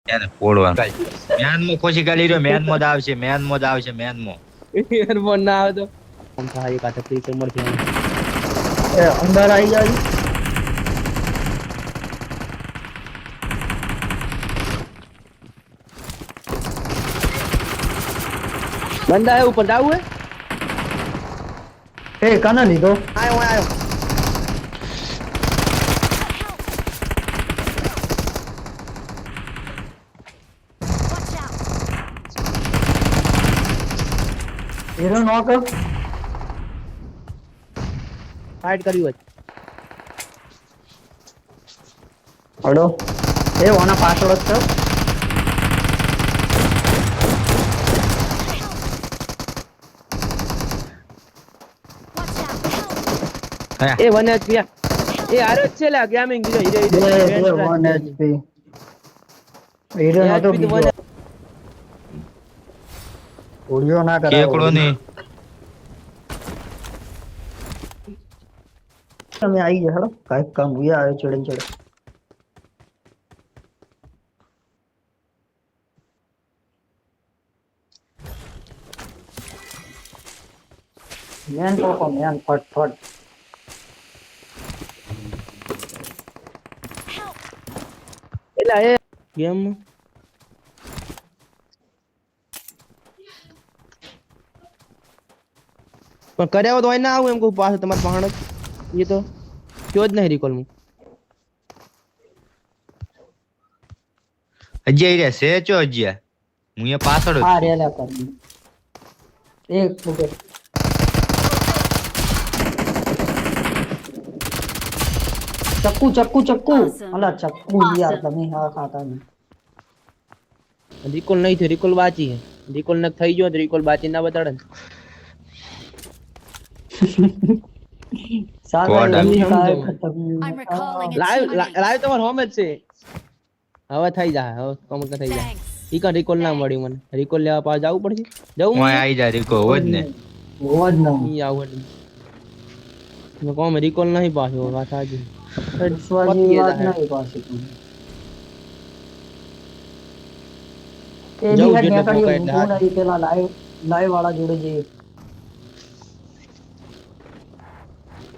એને ફોડવાનું મેન મો ખોસી ગાલી રહ્યો મેન મોડ આવશે મેન મો એરફોન ના આવે તો हम भाई का तकलीफ उम्र थी ए अंदर आई जाई बंदा है ऊपर जाऊ है ए काना लीधो आयो हीरो नॉक फाइट કર્યું હડો એ ઓના પાછળ જ હે એ 1 HP એ આરો છે લા ગેમિંગ હીરો છે 1 HP हीरो न तो बीजो ઓડિયો ના કરાવો એકડો ની તમે આવી ગયા હેડો કાઈ કામ હુયા આયો ચડે ચડે મેન કોકો મેન ફટ એલા એ ગેમ પણ કર્યા તો ના આવું એમ કહું પાછો તમાર પહાણ એ તો કયો જ નહીં રિકોલ માં અજય રે છે ચો અજય હું એ પાછળ હા રેલા કર એક ફૂટે ચક્કુ અલા ચક્કુ યાર તમે હા ખાતા નહીં રિકોલ નહીં થયો રિકોલ બાકી હે રિકોલ ન થઈ ગયો તો રિકોલ બાકી ના બતાડે ને સાલા I'm recalling a લાઈવ તમાર હોમ જ છે હવે થઈ જાય હવે કમ કે થઈ જાય ઈ કા રિકોલ ના મળી મને રિકોલ લેવા પાછ જવું પડશે જવું હું આવી જા રીકો હોજ ને હોજ ના ઈ આવું મેં કોમ રિકોલ નહીં પાછો વાત આજે સ્વાજી વાત નહીં પાછી એ જવું બી જેટલો હેડ પોકાય એટલે હાથ. નીકળી પેલા લાઈવ વાળા જોડે જઈએ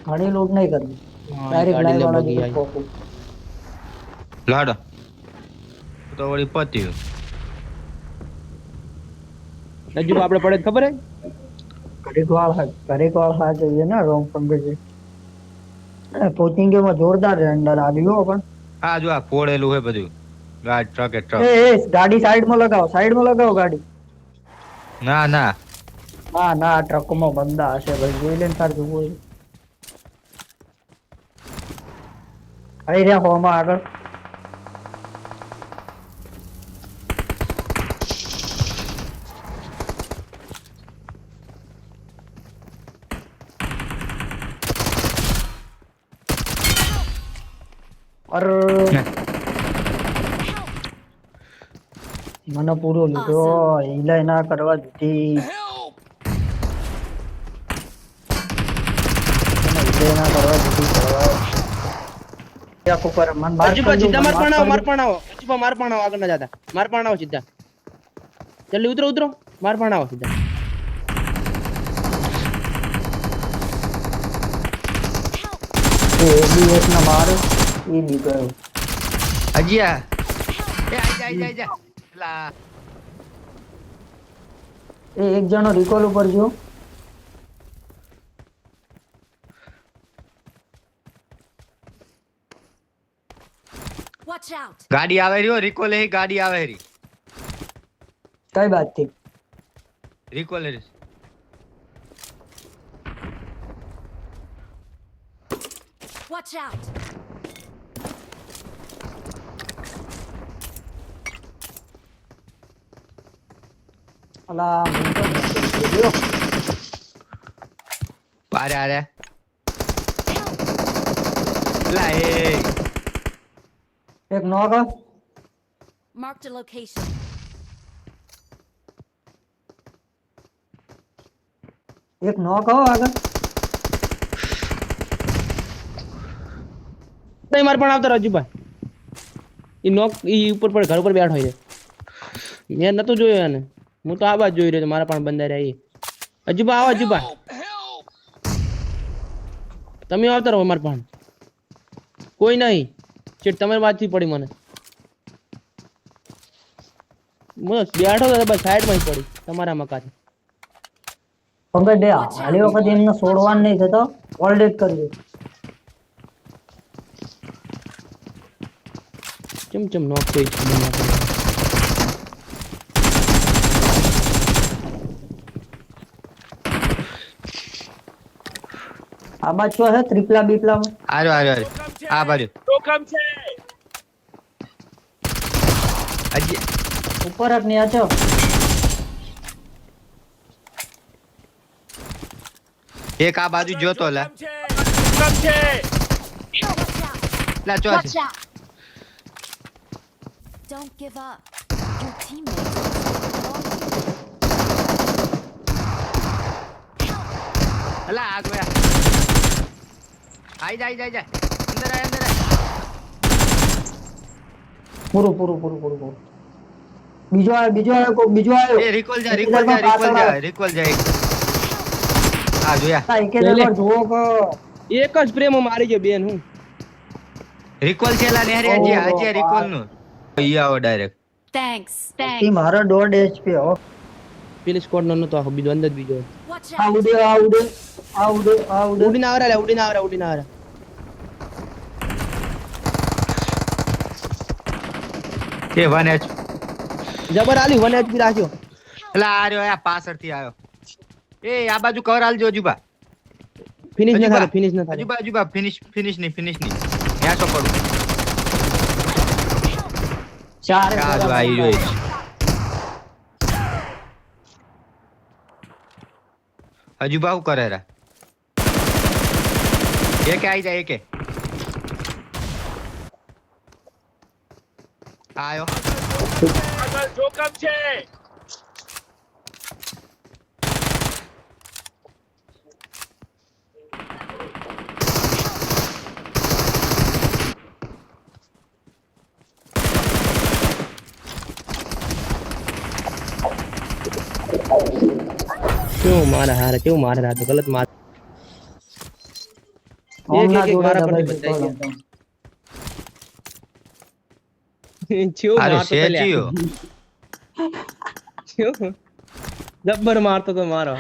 ઘણી લૂટ નહીં કરવી હા, ડાયરેક્ટ ગાડી લાઈવ લે વાળા બગી જોડે આઈ. પોકું લાડો તો વળી પત્યું રજુ આપણે પડે ખબર હે ઘરેક વાળ હા જોઈએ ને રોમ પંગે છે પોચિંગે માં જોરદાર રેન્ડર આવ્યો પણ આ જો આ ફોડેલું હે બધું ગાડ ટ્રક એ ટ્રક એ ગાડી સાઈડ માં લગાવો ગાડી ના ના ટ્રક માં બંદા હશે ભાઈ જોઈ લે ને તાર જોવું હોય આવી રહ્યા હોમાં આગળ મને પૂરો લીધો હિલાય ના કરવા દીધી હિલાય ના કરવા દીધી આખું પર મન માર રજુ પર સીધા માર પણ આવો રજુ પર માર પણ આવો આગળ ના જાતા માર પણ આવો સીધા જલ્દી ઉતરો માર પણ આવો સીધા એબીએસ ના માર ઈ નીકળ્યો અજય એ આઈ જા લા એ એક જણો રિકોલ ઉપર જો Watch out. ગાડી આવે રહ્યો રિકોલ હે ગાડી આવે રી કઈ બાત થી રિકોલ હે Watch out. અલા મને પારે આરે લા એ એક નોક Marked a location. એક નોક હો આગળ નહીં માર પણ આવતો રજુભાઈ ઈ નોક ઈ ઉપર પર ઘર ઉપર બેઠો છે મેં નતો જોયો એને હું તો આ બાજ જોઈ રહ્યો તો મારા પણ બંદા રહ્યા ઈ અજુબા આવો અજુબા તમે આવતા રહો મારા પણ કોઈ નહીં ચેટ તમારી વાત થી પડી મને બસ બેઠો તો બસ સાઈડ માં જ પડી તમારા મકાથી પંકજ ડે હાલી વખત એમને છોડવાનું નહીં થતો ઓલરેડ કરજો ચમ નોક કોઈ આ બાદ શું છે ત્રિપલા બીપલા આર્યો આ બાજુ હજી ઉપર જ નહીં આચો એક આ બાજુ જોતો લા લા ચો Watch out. Don't give up. Your teammates are અલા આ ગયા આઈ જા અંદર આય પૂરું બીજો આવ્યો એ રિકોલ જા આ જોયા એકે નંબર જુઓ કે એક જ પ્રેમ મારી ગયો બેન હું રિકોલ છેલા નેહરિયા હજી રિકોલ નું ઈ આવો ડાયરેક્ટ Thanks. ઈ મારો 1.5 HP હો પેલી સ્કોડ નો નતો આખો બીજો અંદર બીજો Watch આ out. ઉડે ઉડીને આવરા એ 1H જબર આલી 1 HP રાખ્યો એલા આ રહ્યો આ પાછળ થી આવ્યો એ આ બાજુ કવર આલજો જુબા ફિનિશ ન થાય જુબા ફિનિશ નહીં ન્યા તો પડું ચાર આ જો આઈ રહ્યો હજુ બાહુ કરે રા એકે આઈ જાય એકે આયો જોખમ છે કેવું મારે હારે તો ગલત માર એક મારા પર બતાઈ ગયા અરે સેજીયો જબ્બર મારતો તો મારો